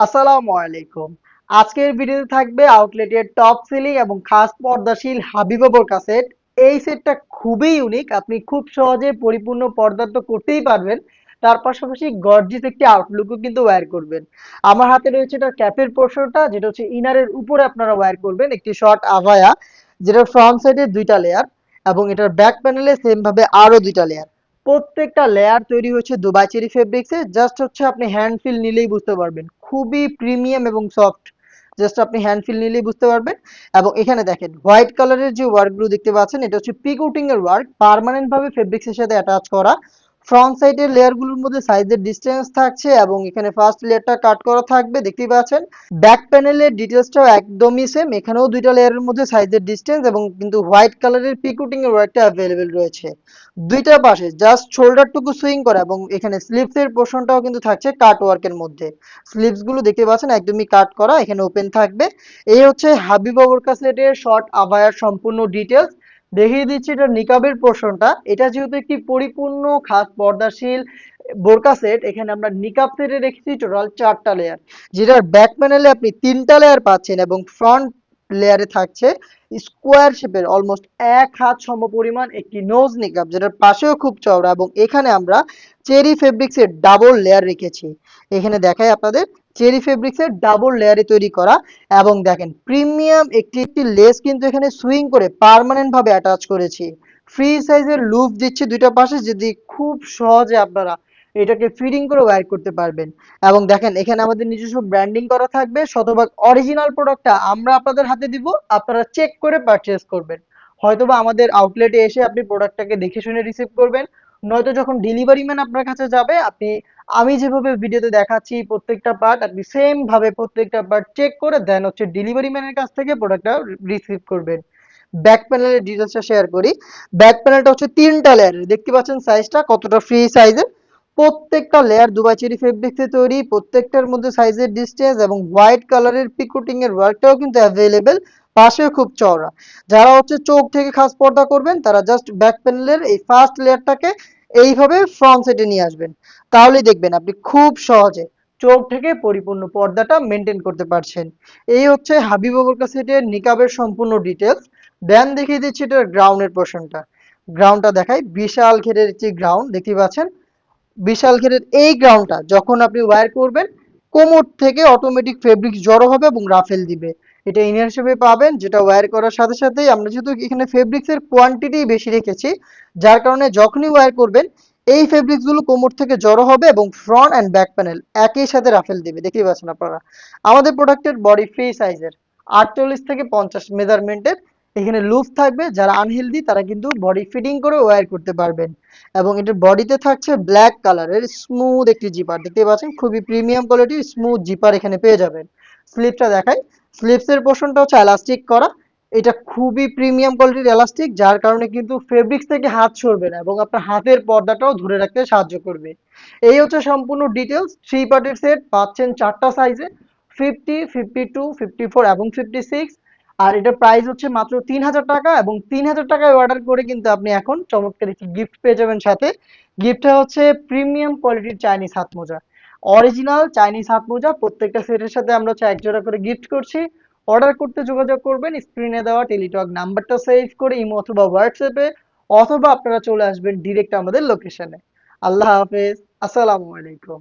আসসালামু আলাইকুম। আজকের ভিডিওতে থাকবে আউটলেটের টপ সেলিং এবং খাস পর্দাশীল হাবিবা বোরকা সেট। এই সেটটা খুবই ইউনিক। আপনি খুব সহজে পরিপূর্ণ পর্দা তো করতেই পারবেন। তার পাশাপাশি গর্জিয়াস একটি আউটলুকও কিন্তু ওয়্যার করবেন। আমার হাতে রয়েছে এটার ক্যাপের পোর্শনটা, যেটা হচ্ছে ইনারের উপরে আপনারা ওয়্যার করবেন একটি শর্ট আভায়া, যেটার ফ্রন্ট সাইডে ২টা লেয়ার এবং এটার ব্যাক প্যানেলে সেম ভাবে আরো ২টা লেয়ার। প্রত্যেকটা লেয়ার তৈরি হয়েছে দুবাই চেরি ফেব্রিক্সে। জাস্ট হচ্ছে আপনি হ্যান্ড ফিল নিলেই বুঝতে পারবেন, খুবই প্রিমিয়াম এবং সফট। জাস্ট আপনি হ্যান্ড ফিল নিলেই বুঝতে পারবেন। এবং এখানে দেখেন হোয়াইট কালারের যে ওয়ার্কগুলো দেখতে পাচ্ছেন, এটা হচ্ছে পিকোটিং এর ওয়ার্ক, পার্মানেন্ট ভাবে ফেব্রিক্সের সাথে অ্যাটাচ করা। ফ্রন্ট সাইডের লেয়ারগুলোর মধ্যে সাইজের ডিসটেন্স থাকছে এবং এখানে ফার্স্ট লেয়ারটা কাট করা থাকবে, দেখতেই পাচ্ছেন। ব্যাক প্যানেলের ডিটেলসটাও একদমই সেম, এখানেও ২টা লেয়ারের মধ্যে সাইজের ডিসটেন্স এবং কিন্তু হোয়াইট কালারের পিকোটিং এর ওয়ার্কটা অ্যাভেলেবেল রয়েছে। ২টা পাশে জাস্ট শোল্ডারটুকু সুইং করা এবং এখানে স্লিভস এর পোর্শনটাও কিন্তু থাকছে কাট ওয়ার্কের মধ্যে। স্লিভস গুলো দেখতে পাচ্ছেন একদমই কাট করা, এখানে ওপেন থাকবে। এই হচ্ছে হাবিবা বোরকা সেটের শর্ট আভায়ার সম্পূর্ণ ডিটেলস। দেখিয়ে দিচ্ছি এটা নিকাবের পোর্শনটা। এটা যেহেতু একটি পরিপূর্ণ খাস পর্দাশীল বোরকা সেট, এখানে আমরা নিকাব সেটে রেখেছি টোটাল 4টা লেয়ার, যেটার ব্যাক প্যানেলে আপনি 3টা লেয়ার পাচ্ছেন এবং ফ্রন্ট লেয়ারে থাকছে স্কোয়ার শেপের অলমোস্ট ১ হাত সমপরিমাণ একটি নোজ নিকাব, যেটার পাশেও খুব চওড়া এবং এখানে আমরা চেরি ফেব্রিক্সের ডাবল লেয়ার রেখেছি। এখানে দেখাই আপনাদের, চেরি ফেব্রিক্সের ডাবল লেয়ারে তৈরি করা। এবং দেখেন প্রিমিয়াম একটি একটি লেস কিন্তু এখানে সুইং করে পার্মানেন্ট ভাবে অ্যাটাচ করেছি। ফ্রি সাইজের লুপ দিচ্ছি 2টা পাশে, যদি খুব সহজে আপনারা এটাকে ফিটিং করে ওয়্যার করতে পারবেন। এবং দেখেন এখানে আমাদের নিজস্ব ব্র্যান্ডিং করা থাকবে, শতভাগ অরিজিনাল প্রোডাক্টটা আমরা আপনাদের হাতে দিব, আপনারা চেক করে পারচেজ করবেন। হয়তোবা আমাদের আউটলেটে এসে আপনি প্রোডাক্টটাকে দেখে শুনে রিসিভ করবেন, নয়তো যখন ডেলিভারি ম্যান আপনার কাছে যাবে, আপনি আমি যেভাবে ভিডিওতে দেখাচ্ছি প্রত্যেকটা পার্ট আপনি সেম ভাবে প্রত্যেকটা পার্ট চেক করে দেন হচ্ছে ডেলিভারি ম্যানের কাছ থেকে প্রোডাক্টটা রিসিভ করবেন। ব্যাক প্যানেলের ডিটেলসটা শেয়ার করি। ব্যাক প্যানেলটা হচ্ছে 3টা লেয়ারের, দেখতে পাচ্ছেন সাইজটা কতটা ফ্রি সাইজের। প্রত্যেকটা লেয়ার দুবাই চেরি ফেব্রিক্সে তৈরি, প্রত্যেকটার মধ্যে সাইজের ডিসটেন্স এবং হোয়াইট কালারের পিকোটিং এর ওয়ার্কটাও কিন্তু অ্যাভেলেবেল, পাশেও খুব চওড়া। যারা হচ্ছে চোখ থেকে খাস পর্দা করবেন, তারা জাস্ট ব্যাক প্যানেলের এই ফার্স্ট লেয়ারটাকে এইভাবে ফ্রন্ট সাইডে নিয়ে আসবেন, তাহলেই দেখবেন আপনি খুব সহজে চোখ থেকে পরিপূর্ণ পর্দাটা মেনটেন করতে পারছেন। এই হচ্ছে হাবিবা বোরকা সেটের নিকাবের সম্পূর্ণ ডিটেলস। দেন দেখিয়ে দিচ্ছি এটার গ্রাউন্ডের পোর্শনটা। গ্রাউন্ডটা দেখাই, বিশাল ঘেরের একটি গ্রাউন্ড দেখতে পাচ্ছেন। বিশাল ঘেরের এই গ্রাউন্ডটা যখন আপনি ওয়্যার করবেন, কোমর থেকে অটোমেটিক ফেব্রিক জড়ো হবে এবং রাফেল দিবে। এটা ইনার হিসেবে পাবেন, যেটা ওয়্যার করার সাথে সাথেই আমরা যেহেতু এখানে ফেব্রিক্সের কোয়ান্টিটি বেশি রেখেছি, যার কারণে যখনই ওয়্যার করবেন এই ফেব্রিক্স গুলো কোমর থেকে জড়ো হবে এবং ফ্রন্ট অ্যান্ড ব্যাক প্যানেল একই সাথে রাফেল দিবে, দেখতেই পাচ্ছেন আপনারা। আমাদের প্রোডাক্টের বডি ফ্রি সাইজের 48 থেকে 50 মেজারমেন্টের। এখানে লুপ থাকবে, যারা আনহেলদি তারা কিন্তু বডি ফিটিং করে ওয়্যার করতে পারবেন। এবং এটার বডিতে থাকছে ব্ল্যাক কালারের স্মুথ একটি জিপার, দেখতে পাচ্ছেন খুবই প্রিমিয়াম কোয়ালিটির স্মুথ জিপার এখানে পেয়ে যাবেন। স্লিপটা দেখাই, স্লিপসের পোর্শনটা হচ্ছে এলাস্টিক করা। এটা খুবই প্রিমিয়াম কোয়ালিটির এলাস্টিক, যার কারণে কিন্তু ফেব্রিক্স থেকে হাত সরবে না এবং আপনার হাতের পর্দাটাও ধরে রাখতে সাহায্য করবে। এই হচ্ছে সম্পূর্ণ ডিটেলস। 3 পার্টের সেট পাচ্ছেন 4টা সাইজে, 50, 52, 54 এবং 56। আর এটার প্রাইস হচ্ছে মাত্র ৩,০০০ টাকা এবং ৩,০০০ টাকায় অর্ডার করে কিন্তু আপনি এখন চমৎকার একটি গিফট পেয়ে যাবেন সাথে। গিফটটা হচ্ছে প্রিমিয়াম কোয়ালিটির চাইনিজ হাত মোজা, অরিজিনাল চাইনিজ হাত মোজা। প্রত্যেকটা সেটের সাথে আমরা হচ্ছে 1 জোড়া করে গিফট করছি। অর্ডার করতে যোগাযোগ করবেন স্ক্রিনে দেওয়া টেলিটক নাম্বারটা সেভ করে ইমো অথবা হোয়াটসঅ্যাপে, অথবা আপনারা চলে আসবেন ডিরেক্ট আমাদের লোকেশনে। আল্লাহ হাফেজ, আসসালামু আলাইকুম।